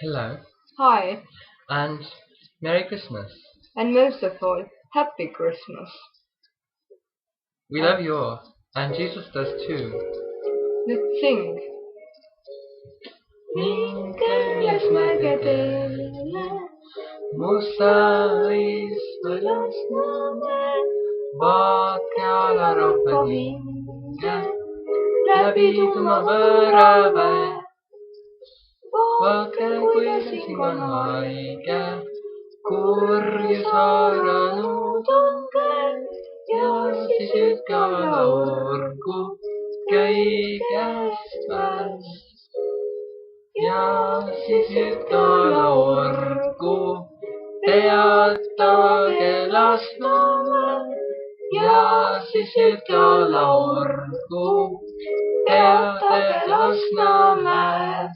Hello, Hi, and Merry Christmas. and most of all, Happy Christmas. We love you all, and Jesus does too. Let's sing. Niinkäs mäketellä, musta istulasnamme, vaatkealla rohka hinkä, läpi tuma värävä. Vaikka kuisin on haike, kurju saarannut on käy, ja sisytkalla orku köikästäs. Ja sisytkalla orku peattava kelasnamme, ja sisytkalla orku peattava kelasnamme.